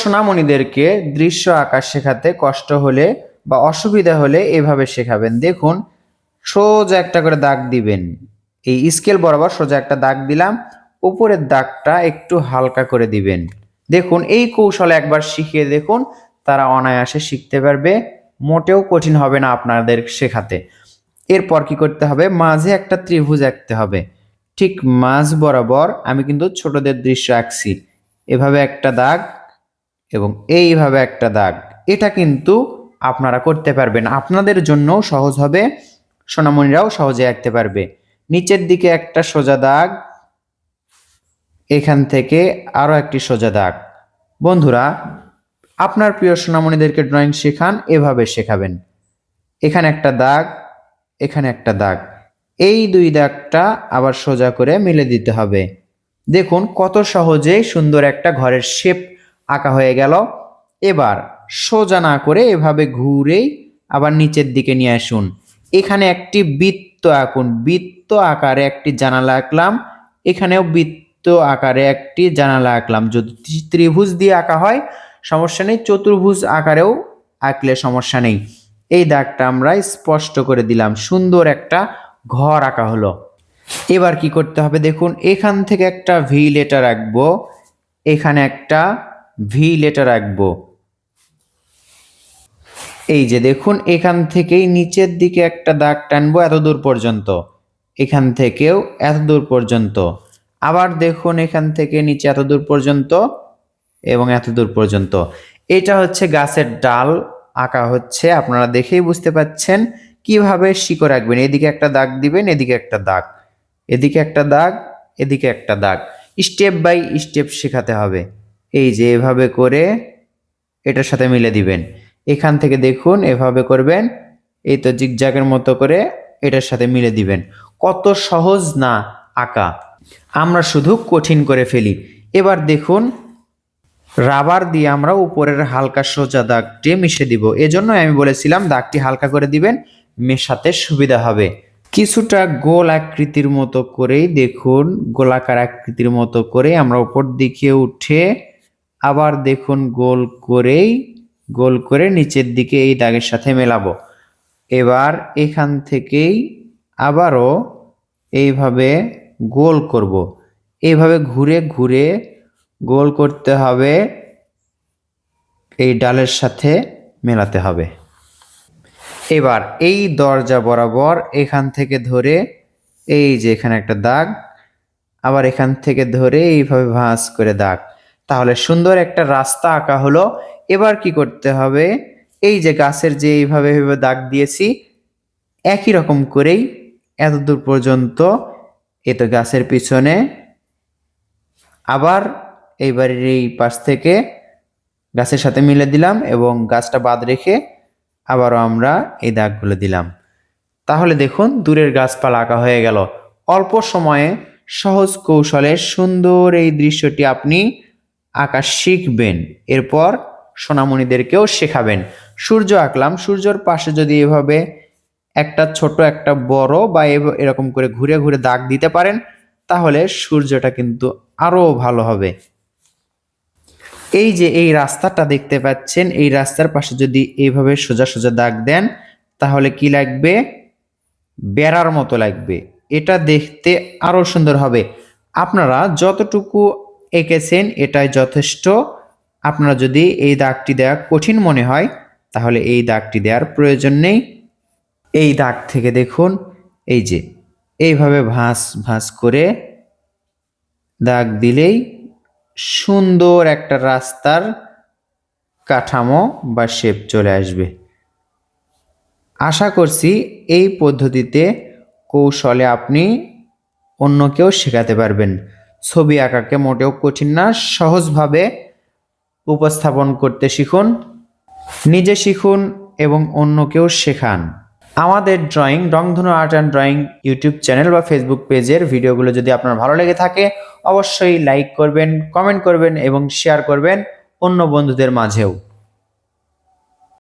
সোনামণিদেরকে দৃশ্য আঁকা শেখাতে কষ্ট হলে বা অসুবিধা হলে এভাবে শেখাবেন। দেখুন, সোজা একটা করে দাগ দিবেন, এই স্কেল বরাবর সোজা একটা দাগ দিলাম, উপরের দাগটা একটু হালকা করে দিবেন। দেখুন, এই কৌশলে একবার শিখিয়ে দেখুন, তারা অনায়াসে শিখতে পারবে, মোটেও কঠিন হবে না আপনাদের শেখাতে। এরপর কি করতে হবে, মাঝে একটা ত্রিভুজ আঁকতে হবে। ঠিক মাঝ বরাবর আমি কিন্তু ছোটদের দৃশ্য আঁকছি, এভাবে একটা দাগ এবং এইভাবে একটা দাগ। এটা কিন্তু আপনারা করতে পারবেন, আপনাদের জন্য সহজ হবে, সোনামণিরাও সহজে আঁকতে পারবে। নিচের দিকে একটা সোজা দাগ, এখান থেকে আরো একটি সোজা দাগ। বন্ধুরা, আপনার প্রিয় সোনামণিদেরকে ড্রয়িং শেখান, এভাবে শেখাবেন। এখানে একটা দাগ, এখানে একটা দাগ, এই দুই দাগটা আবার সোজা করে মিলে দিতে হবে। দেখুন কত সহজেই সুন্দর একটা ঘরের শেপ আঁকা হয়ে গেল। এবার সোজা না করে এভাবে ঘুরেই আবার নিচের দিকে নিয়ে আসুন। এখানে একটি বৃত্ত আঁকুন, বৃত্ত আকারে একটি জানালা আঁকলাম, এখানেও বৃত্ত আকারে একটি জানালা আঁকলাম। যদি ত্রিভুজ দিয়ে আঁকা হয় সমস্যা নেই, চতুর্ভুজ আকারেও আঁকলে সমস্যা নেই। এই দাগটা আমরা স্পষ্ট করে দিলাম, সুন্দর একটা ঘর আঁকা হলো। এবার কি করতে হবে, দেখুন এখান থেকে একটা ভি লেটার আঁকবো, এখানে একটা ভি লেটার আঁকবো। এই যে দেখুন, এখান থেকেই নিচের দিকে একটা দাগ টানবো এত দূর পর্যন্ত, এখান থেকেও এত দূর পর্যন্ত, আবার দেখুন এখান থেকে নিচে এত দূর পর্যন্ত এবং এত দূর পর্যন্ত। এটা হচ্ছে গাছের ডাল আঁকা হচ্ছে, আপনারা দেখেই বুঝতে পাচ্ছেন কিভাবে শিকড় আঁকবেন। এদিকে একটা দাগ দিবেন, এদিকে একটা দাগ, এদিকে একটা দাগ, এদিকে একটা দাগ, স্টেপ বাই স্টেপ শেখাতে হবে। এই যে এভাবে করে এটার সাথে মিলে দিবেন। এখান থেকে দেখুন এভাবে করবেন, এই তো জিগজ্যাগের মতো করে এটার সাথে মিলে দিবেন। কত সহজ না আঁকা, আমরা শুধু কঠিন করে ফেলি। এবার দেখুন, রাবার দিয়ে আমরা উপরের হালকা সোজা দাগটি মিশে দিব, এজন্য আমি বলেছিলাম দাগটি হালকা করে দিবেন, মেশাতে সুবিধা হবে। কিছুটা গোল আকৃতির মতো করেই দেখুন, গোলাকার আকৃতির মতো করে আমরা উপর দিকে উঠে আবার দেখুন গোল করে নিচের দিকে এই দাগের সাথে মেলাবো। এবার এখান থেকেই আবারও এইভাবে গোল করব, এইভাবে ঘুরে ঘুরে গোল করতে হবে, এই ডালের সাথে মেলাতে হবে। এবার এই দরজা বরাবর এখান থেকে ধরে এই যে এখানে একটা দাগ, আবার এখান থেকে ধরে এইভাবে ভাঁজ করে দাগ, তাহলে সুন্দর একটা রাস্তা আঁকা হলো। এবার কি করতে হবে, এই যে গাছের যে এইভাবে দাগ দিয়েছি একই রকম করেই এত দূর পর্যন্ত, এ তো গাছের পিছনে, আবার এইবারের এই পাশ থেকে গাছের সাথে মিলে দিলাম এবং গাছটা বাদ রেখে আবারও আমরা এই দাগগুলো দিলাম। তাহলে দেখুন দূরের গাছপালা আঁকা হয়ে গেল। অল্প সময়ে সহজ কৌশলে সুন্দর এই দৃশ্যটি আপনি আঁকা শিখবেন, এরপর সোনামণিদেরকেও শেখাবেন। সূর্য আঁকলাম, সূর্যর পাশে যদি এভাবে একটা ছোট একটা বড় বা এরকম করে ঘুরে ঘুরে দাগ দিতে পারেন তাহলে সূর্যটা কিন্তু আরো ভালো হবে। এই যে এই রাস্তাটা দেখতে পাচ্ছেন, এই রাস্তার পাশে যদি এইভাবে সোজা সোজা দাগ দেন তাহলে কি লাগবে, বেড়ার মতো লাগবে, এটা দেখতে আরো সুন্দর হবে। আপনারা যতটুকু এঁকেছেন এটাই যথেষ্ট। আপনারা যদি এই দাগটি দেওয়া কঠিন মনে হয় তাহলে এই দাগটি দেওয়ার প্রয়োজন নেই। এই দাগ থেকে দেখুন, এই যে এইভাবে ভাঁজ ভাঁজ করে দাগ দিলেই সুন্দর একটা রাস্তার কাঠামো বা শেপ চলে আসবে। আশা করছি এই পদ্ধতিতে কৌশলে আপনি অন্যকেও শেখাতে পারবেন। ছবি আঁকাকে মোটেও কঠিন না, সহজভাবে উপস্থাপন করতে শিখুন, নিজে শিখুন এবং অন্যকেও শেখান। আমাদের ড্রয়িং রংধনু art and drawing YouTube channel বা ফেসবুক পেজের ভিডিওগুলো যদি আপনার ভালো লেগে থাকে অবশ্যই লাইক করবেন, কমেন্ট করবেন এবং শেয়ার করবেন অন্য বন্ধুদের মাঝেও।